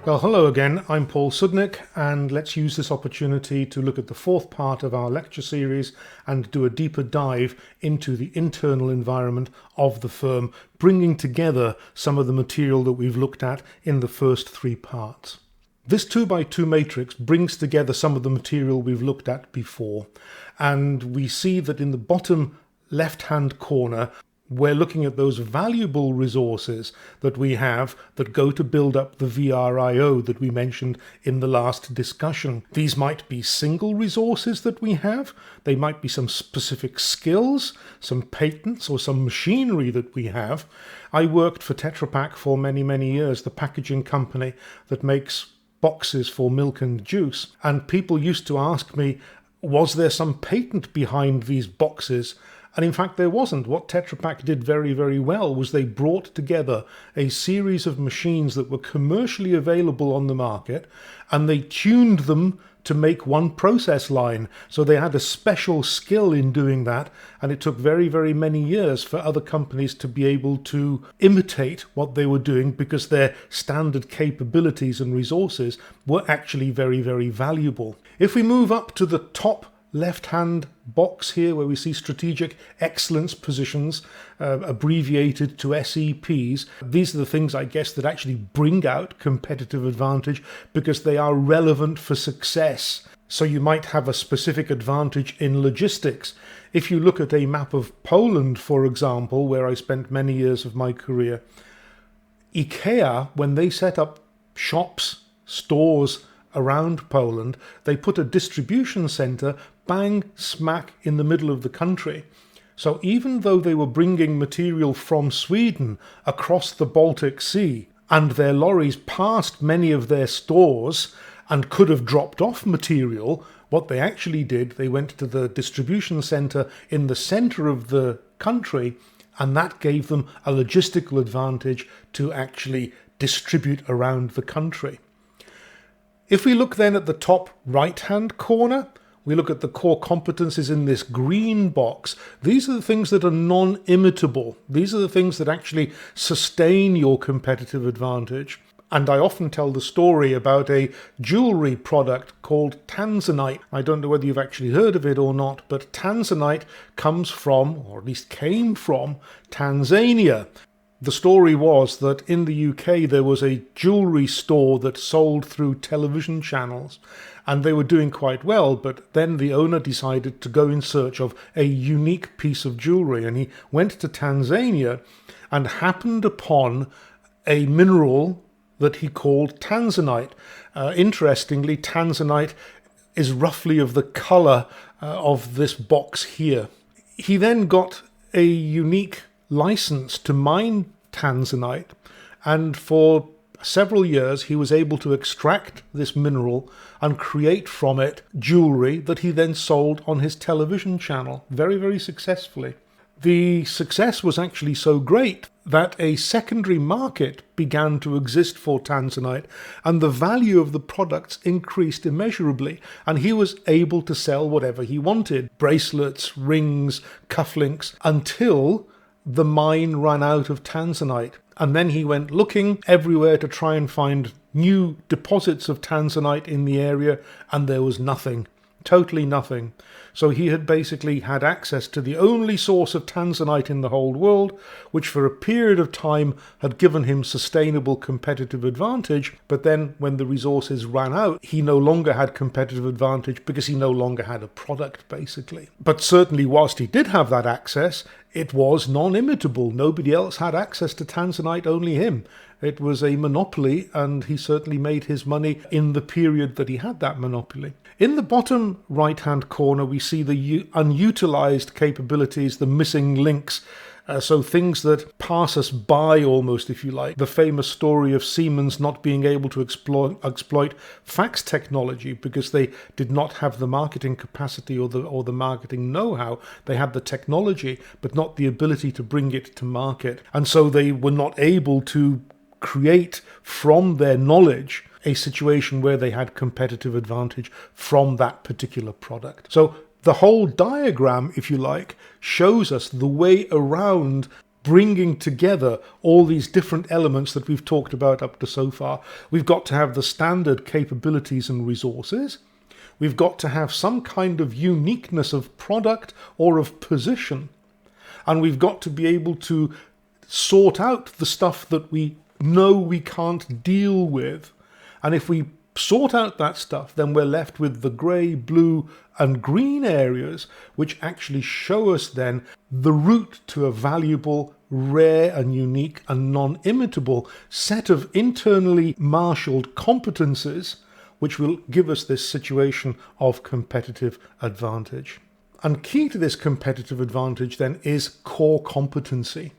Well, hello again, I'm Paul Sudnick, and let's use this opportunity to look at the fourth part of our lecture series and do a deeper dive into the internal environment of the firm, bringing together some of the material that we've looked at in the first three parts. This 2x2 matrix brings together some of the material we've looked at before, and we see that in the bottom left-hand corner we're looking at those valuable resources that we have that go to build up the VRIO that we mentioned in the last discussion. These might be single resources that we have. They might be some specific skills, some patents, or some machinery that we have. I worked for Tetra Pak for many, many years, the packaging company that makes boxes for milk and juice. And people used to ask me, was there some patent behind these boxes? And in fact, there wasn't. What Tetra Pak did very, very well was they brought together a series of machines that were commercially available on the market, and they tuned them to make one process line. So they had a special skill in doing that, and it took very, very many years for other companies to be able to imitate what they were doing because their standard capabilities and resources were actually very, very valuable. If we move up to the top left-hand box here where we see strategic excellence positions, abbreviated to SEPs. These are the things, I guess, that actually bring out competitive advantage because they are relevant for success. So you might have a specific advantage in logistics. If you look at a map of Poland, for example, where I spent many years of my career, IKEA, when they set up shops, stores around Poland, they put a distribution centre bang smack in the middle of the country. So even though they were bringing material from Sweden across the Baltic Sea, and their lorries passed many of their stores and could have dropped off material, what they actually did, they went to the distribution centre in the centre of the country, and that gave them a logistical advantage to actually distribute around the country. If we look then at the top right-hand corner, we look at the core competencies in this green box. These are the things that are non-imitable. These are the things that actually sustain your competitive advantage. And I often tell the story about a jewellery product called Tanzanite. I don't know whether you've actually heard of it or not, but Tanzanite comes from, or at least came from, Tanzania. The story was that in the UK there was a jewellery store that sold through television channels, and they were doing quite well, but then the owner decided to go in search of a unique piece of jewellery, and he went to Tanzania and happened upon a mineral that he called Tanzanite. Interestingly, Tanzanite is roughly of the colour of this box here. He then got a unique license to mine Tanzanite, and for several years he was able to extract this mineral and create from it jewellery that he then sold on his television channel very, very successfully. The success was actually so great that a secondary market began to exist for Tanzanite, and the value of the products increased immeasurably, and he was able to sell whatever he wanted, bracelets, rings, cufflinks, until the mine ran out of Tanzanite. And then he went looking everywhere to try and find new deposits of Tanzanite in the area, and there was nothing. Totally nothing. So he had basically had access to the only source of Tanzanite in the whole world, which for a period of time had given him sustainable competitive advantage. But then when the resources ran out, he no longer had competitive advantage because he no longer had a product, basically. But certainly whilst he did have that access, it was non-imitable. Nobody else had access to Tanzanite, only him. It was a monopoly, and he certainly made his money in the period that he had that monopoly. In the bottom right-hand corner, we see the unutilized capabilities, the missing links, so things that pass us by almost, if you like. The famous story of Siemens not being able to exploit fax technology because they did not have the marketing capacity or the marketing know-how. They had the technology, but not the ability to bring it to market. And so they were not able to create from their knowledge a situation where they had competitive advantage from that particular product. So the whole diagram, if you like, shows us the way around bringing together all these different elements that we've talked about up to so far. We've got to have the standard capabilities and resources. We've got to have some kind of uniqueness of product or of position. And we've got to be able to sort out the stuff that we know we can't deal with. And if we sort out that stuff, then we're left with the grey, blue and green areas, which actually show us then the route to a valuable, rare and unique and non-imitable set of internally marshalled competences, which will give us this situation of competitive advantage. And key to this competitive advantage then is core competency.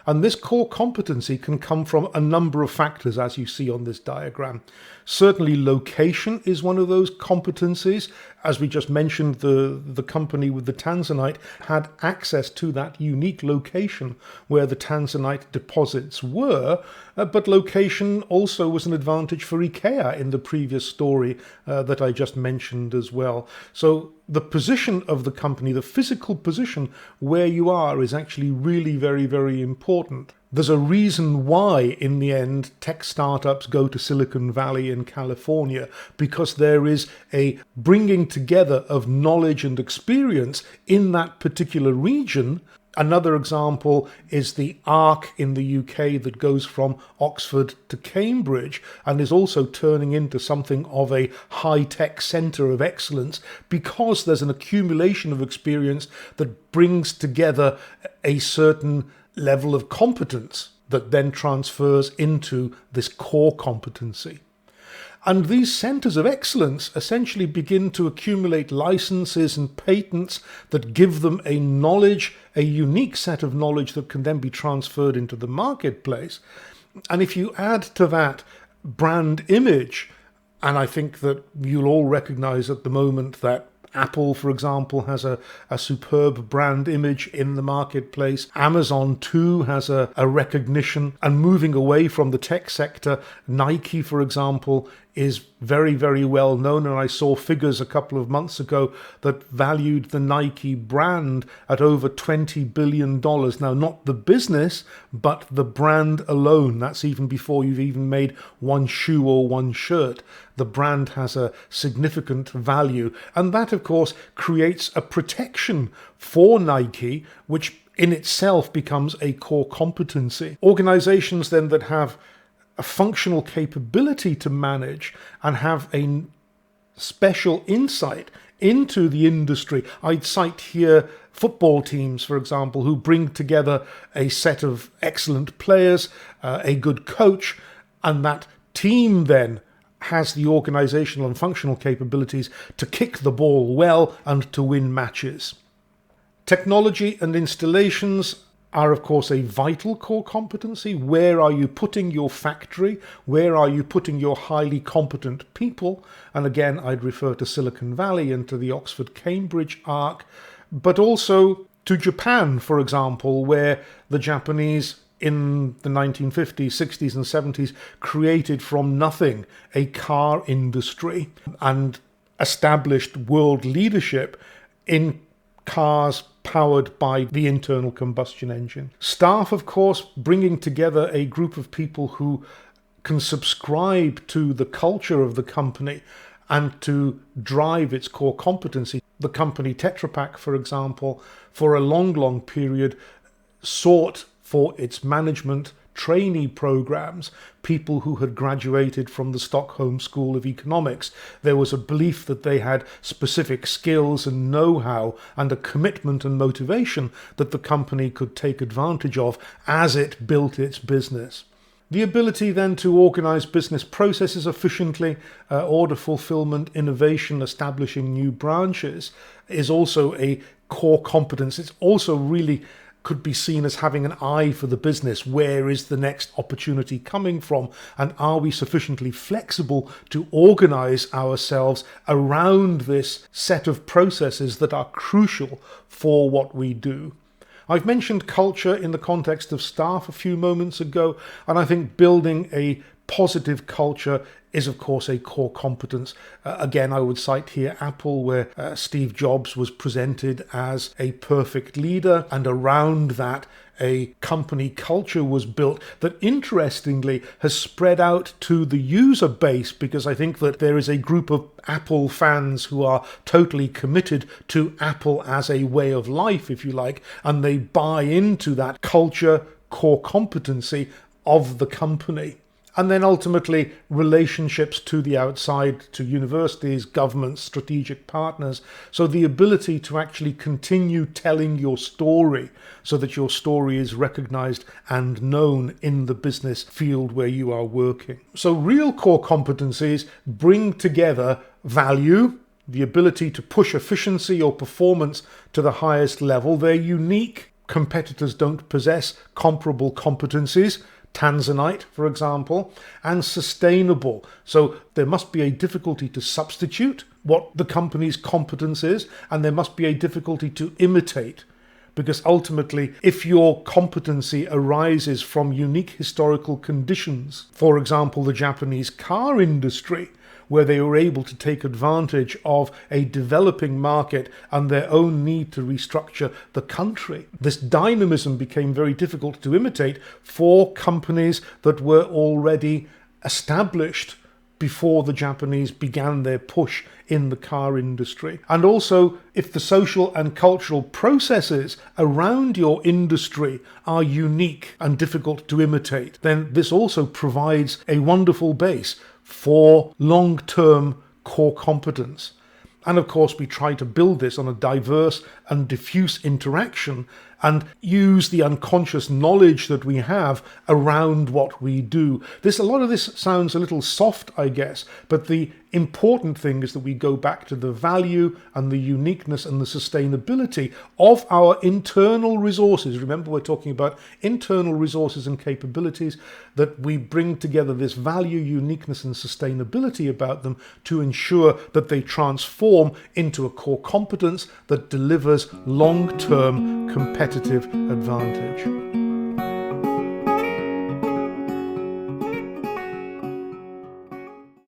And this core competency can come from a number of factors, as you see on this diagram. Certainly location is one of those competencies. As we just mentioned, the company with the Tanzanite had access to that unique location where the Tanzanite deposits were, but location also was an advantage for IKEA in the previous story that I just mentioned as well. So the position of the company, the physical position where you are, is actually really very, very important. There's a reason why, in the end, tech startups go to Silicon Valley in California, because there is a bringing together of knowledge and experience in that particular region. Another example is the ARC in the UK that goes from Oxford to Cambridge and is also turning into something of a high-tech centre of excellence because there's an accumulation of experience that brings together a certain level of competence that then transfers into this core competency. And these centres of excellence essentially begin to accumulate licenses and patents that give them a knowledge, a unique set of knowledge that can then be transferred into the marketplace. And if you add to that brand image, and I think that you'll all recognise at the moment that Apple, for example, has a superb brand image in the marketplace. Amazon, too, has a recognition. And moving away from the tech sector, Nike, for example, is very, very well known. And I saw figures a couple of months ago that valued the Nike brand at over $20 billion. Now, not the business, but the brand alone. That's even before you've even made one shoe or one shirt. The brand has a significant value. And that, of course, creates a protection for Nike, which in itself becomes a core competency. Organizations then that have a functional capability to manage and have a special insight into the industry. I'd cite here football teams, for example, who bring together a set of excellent players, a good coach, and that team then has the organizational and functional capabilities to kick the ball well and to win matches. Technology and installations are, of course, a vital core competency. Where are you putting your factory? Where are you putting your highly competent people? And again, I'd refer to Silicon Valley and to the Oxford-Cambridge arc, but also to Japan, for example, where the Japanese in the 1950s, 60s and 70s created from nothing a car industry and established world leadership in cars powered by the internal combustion engine. Staff, of course, bringing together a group of people who can subscribe to the culture of the company and to drive its core competency. The company Tetra Pak, for example, for a long, long period sought for its management trainee programs, people who had graduated from the Stockholm School of Economics. There was a belief that they had specific skills and know-how and a commitment and motivation that the company could take advantage of as it built its business. The ability then to organise business processes efficiently, order fulfillment, innovation, establishing new branches is also a core competence. It's also really could be seen as having an eye for the business. Where is the next opportunity coming from? And are we sufficiently flexible to organise ourselves around this set of processes that are crucial for what we do? I've mentioned culture in the context of staff a few moments ago, and I think building a positive culture is, of course, a core competence. Again, I would cite here Apple, where Steve Jobs was presented as a perfect leader, and around that, a company culture was built that interestingly has spread out to the user base, because I think that there is a group of Apple fans who are totally committed to Apple as a way of life, if you like, and they buy into that culture, core competency of the company. And then ultimately relationships to the outside, to universities, governments, strategic partners. So the ability to actually continue telling your story so that your story is recognized and known in the business field where you are working. So real core competencies bring together value, the ability to push efficiency or performance to the highest level. They're unique. Competitors don't possess comparable competencies. Tanzanite, for example, and sustainable. So there must be a difficulty to substitute what the company's competence is, and there must be a difficulty to imitate. Because ultimately, if your competency arises from unique historical conditions, for example, the Japanese car industry, where they were able to take advantage of a developing market and their own need to restructure the country, this dynamism became very difficult to imitate for companies that were already established before the Japanese began their push in the car industry. And also, if the social and cultural processes around your industry are unique and difficult to imitate, then this also provides a wonderful base for long-term core competence. And of course, we try to build this on a diverse and diffuse interaction and use the unconscious knowledge that we have around what we do. A lot of this sounds a little soft, I guess, but the important thing is that we go back to the value and the uniqueness and the sustainability of our internal resources. Remember, we're talking about internal resources and capabilities, that we bring together this value, uniqueness and sustainability about them to ensure that they transform into a core competence that delivers long-term competitive advantage.